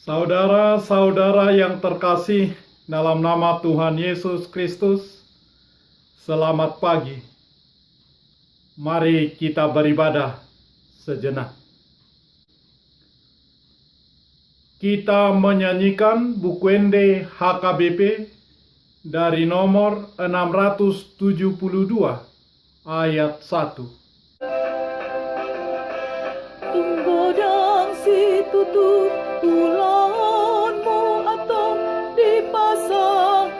Saudara-saudara yang terkasih dalam nama Tuhan Yesus Kristus, selamat pagi. Mari kita beribadah sejenak. Kita menyanyikan Bukwende HKBP dari nomor 672 ayat 1. Tunggodang si tutup ulanmu atau dipasang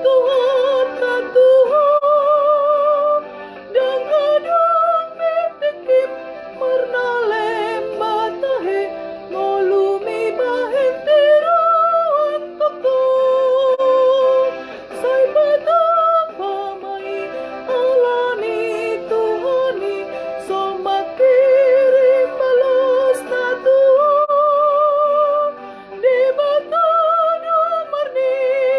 Tuhan dan Tuhan dan adang metikip merna lembat tahe ngolumi bahen tiruan toko sai betapa mai alani Tuhani somakirim balas na Tuhan di batano marni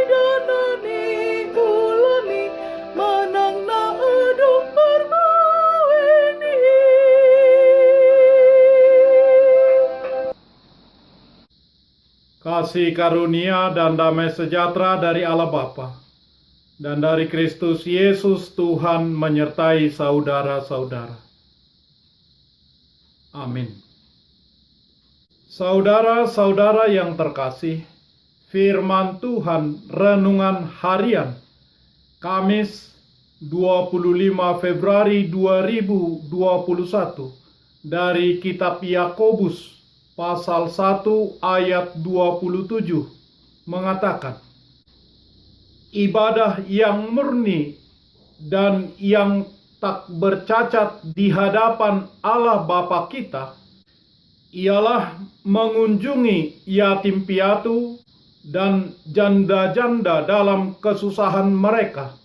danani ulami manang na adong permaweni. Kasih karunia dan damai sejahtera dari Allah Bapa dan dari Kristus Yesus Tuhan menyertai saudara-saudara. Amin. Saudara-saudara yang terkasih, firman Tuhan renungan harian Kamis 25 Februari 2021 dari kitab Yakobus pasal 1 ayat 27 mengatakan, ibadah yang murni dan yang tak bercacat di hadapan Allah Bapa kita ialah mengunjungi yatim piatu dan janda-janda dalam kesusahan mereka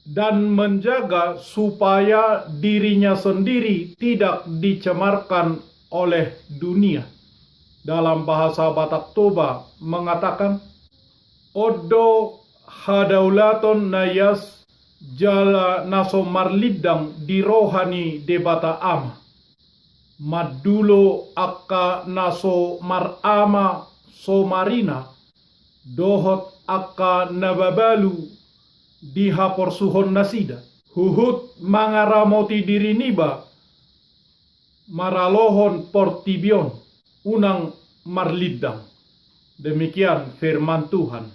dan menjaga supaya dirinya sendiri tidak dicemarkan oleh dunia. Dalam bahasa Batak Toba mengatakan, Odo hadaulaton nayas jala naso marlidang di rohani debata ama. Madulo akka naso marama somarina dohot akka nababalu di hapor suhon nasida. Huhut mangaramoti diri niba maralohon portibion unang marlidang. Demikian firman Tuhan.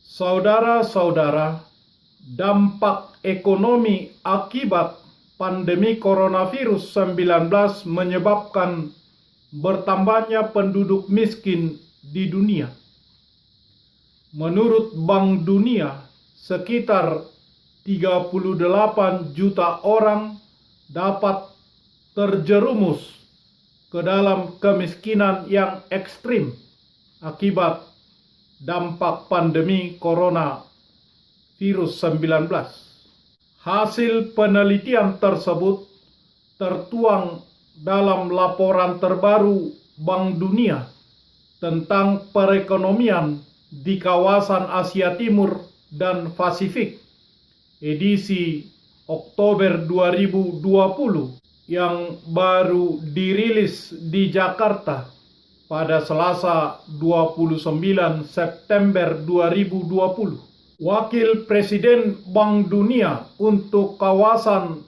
Saudara-saudara, dampak ekonomi akibat pandemi coronavirus 19 menyebabkan bertambahnya penduduk miskin di dunia. Menurut Bank Dunia, sekitar 38 juta orang dapat terjerumus ke dalam kemiskinan yang ekstrim akibat dampak pandemi corona virus 19. Hasil penelitian tersebut tertuang dalam laporan terbaru Bank Dunia tentang perekonomian di kawasan Asia Timur dan Pasifik edisi Oktober 2020 yang baru dirilis di Jakarta pada Selasa 29 September 2020. Wakil Presiden Bank Dunia untuk kawasan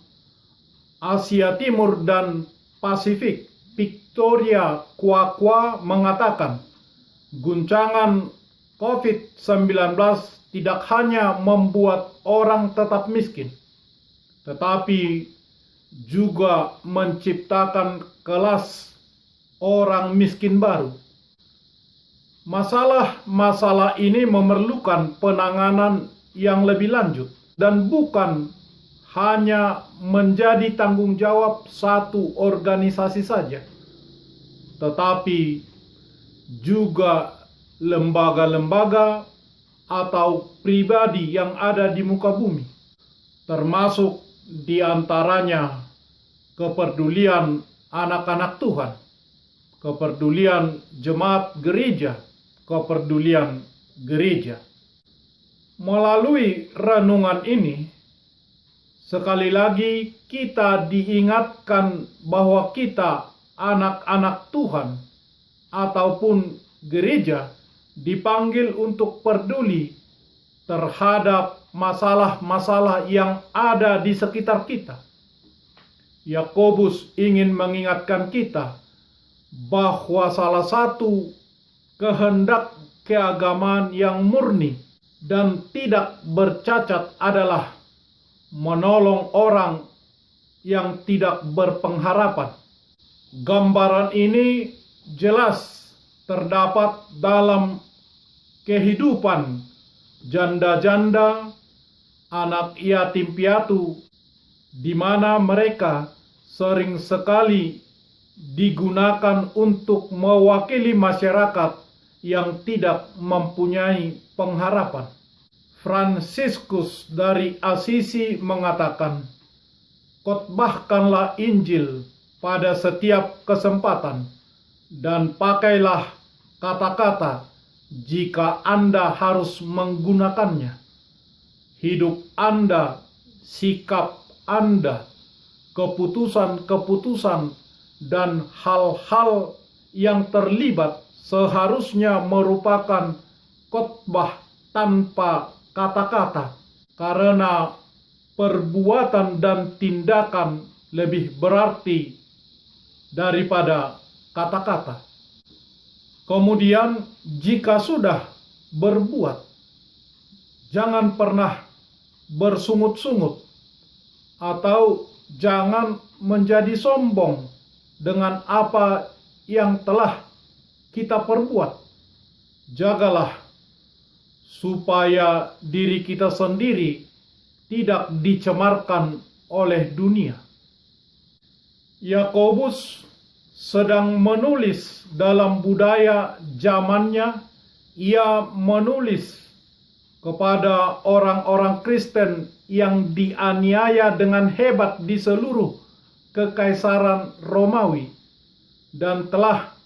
Asia Timur dan Pasifik, Victoria Kwakwa mengatakan, guncangan COVID-19 tidak hanya membuat orang tetap miskin, tetapi juga menciptakan kelas orang miskin baru. Masalah-masalah ini memerlukan penanganan yang lebih lanjut dan bukan hanya menjadi tanggung jawab satu organisasi saja, tetapi juga lembaga-lembaga atau pribadi yang ada di muka bumi, termasuk di antaranya kepedulian anak-anak Tuhan, kepedulian jemaat gereja, kepedulian gereja. Melalui renungan ini, sekali lagi kita diingatkan bahwa kita anak-anak Tuhan ataupun gereja dipanggil untuk peduli terhadap masalah-masalah yang ada di sekitar kita. Yakobus ingin mengingatkan kita bahwa salah satu kehendak keagamaan yang murni dan tidak bercacat adalah menolong orang yang tidak berpengharapan. Gambaran ini jelas terdapat dalam kehidupan janda-janda, anak yatim piatu, di mana mereka sering sekali digunakan untuk mewakili masyarakat yang tidak mempunyai pengharapan. Fransiskus dari Asisi mengatakan, "Khotbahkanlah Injil pada setiap kesempatan dan pakailah kata-kata jika Anda harus menggunakannya. Hidup Anda, sikap Anda, keputusan-keputusan, dan hal-hal yang terlibat seharusnya merupakan khotbah tanpa kata-kata, karena perbuatan dan tindakan lebih berarti daripada kata-kata. Kemudian, jika sudah berbuat, jangan pernah bersungut-sungut atau jangan menjadi sombong dengan apa yang telah kita perbuat. Jagalah supaya diri kita sendiri tidak dicemarkan oleh dunia." Yakobus sedang menulis dalam budaya zamannya. Ia menulis kepada orang-orang Kristen yang dianiaya dengan hebat di seluruh kekaisaran Romawi dan telah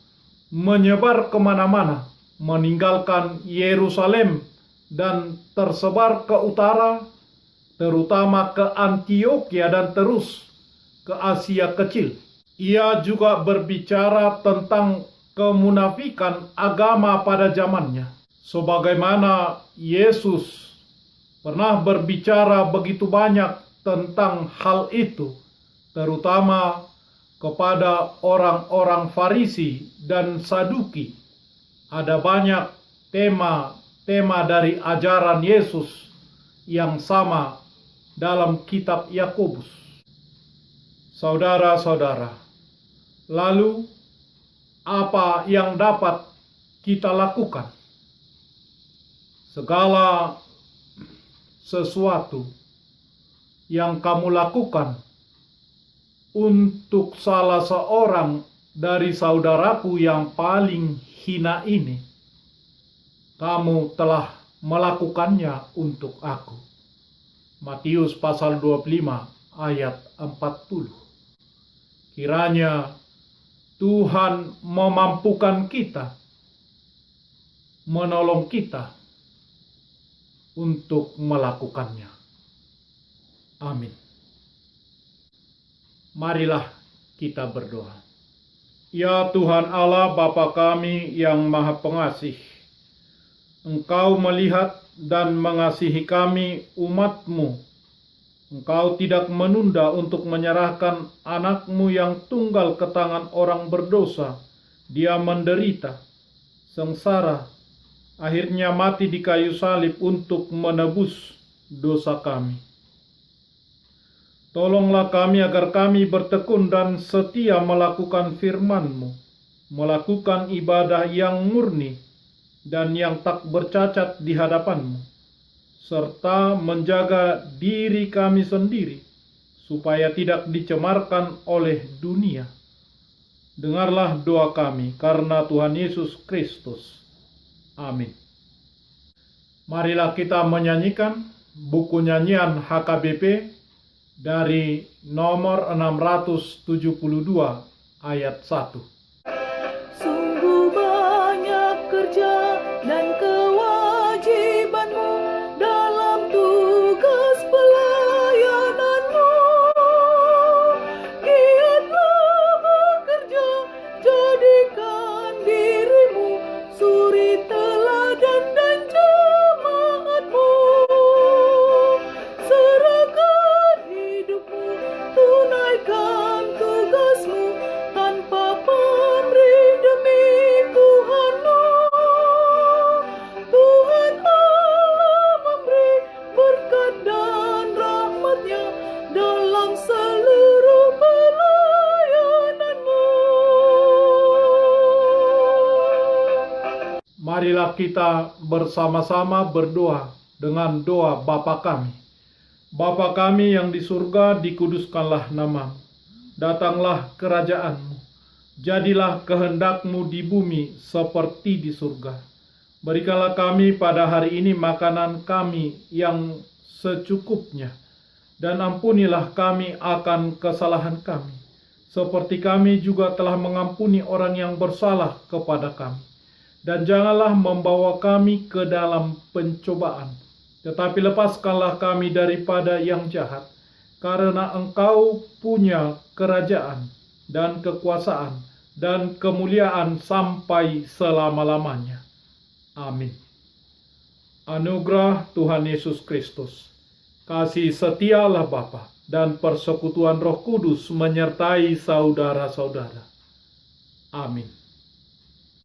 menyebar kemana-mana, meninggalkan Yerusalem dan tersebar ke utara, terutama ke Antioquia dan terus ke Asia Kecil. Ia juga berbicara tentang kemunafikan agama pada zamannya. Sebagaimana Yesus pernah berbicara begitu banyak tentang hal itu, terutama kepada orang-orang Farisi dan Saduki. Ada banyak tema dari ajaran Yesus yang sama dalam kitab Yakobus. Saudara-saudara, lalu apa yang dapat kita lakukan? Segala sesuatu yang kamu lakukan untuk salah seorang dari saudaraku yang paling hina ini, kamu telah melakukannya untuk aku. Matius pasal 25 ayat 40. Kiranya Tuhan memampukan kita, menolong kita untuk melakukannya. Amin. Marilah kita berdoa. Ya Tuhan Allah Bapa kami yang Maha Pengasih, Engkau melihat dan mengasihi kami umat-Mu. Engkau tidak menunda untuk menyerahkan anak-Mu yang tunggal ke tangan orang berdosa. Dia menderita, sengsara, akhirnya mati di kayu salib untuk menebus dosa kami. Tolonglah kami agar kami bertekun dan setia melakukan firman-Mu, melakukan ibadah yang murni dan yang tak bercacat di hadapan-Mu, serta menjaga diri kami sendiri supaya tidak dicemarkan oleh dunia. Dengarlah doa kami karena Tuhan Yesus Kristus. Amin. Marilah kita menyanyikan buku nyanyian HKBP dari nomor 672 ayat 1. Sungguh banyak kerja dan kewajibanmu dalam tugas pelayananmu. Giatlah bekerja, jadikan dirimu Marilah kita bersama-sama berdoa dengan doa Bapa kami. Bapa kami yang di surga, dikuduskanlah namamu. Datanglah kerajaan-Mu. Jadilah kehendak-Mu di bumi seperti di surga. Berikanlah kami pada hari ini makanan kami yang secukupnya. Dan ampunilah kami akan kesalahan kami, seperti kami juga telah mengampuni orang yang bersalah kepada kami. Dan janganlah membawa kami ke dalam pencobaan, tetapi lepaskanlah kami daripada yang jahat, karena Engkau punya kerajaan dan kekuasaan dan kemuliaan sampai selama-lamanya. Amin. Anugerah Tuhan Yesus Kristus, kasih setia Allah Bapa, dan persekutuan Roh Kudus menyertai saudara-saudara. Amin.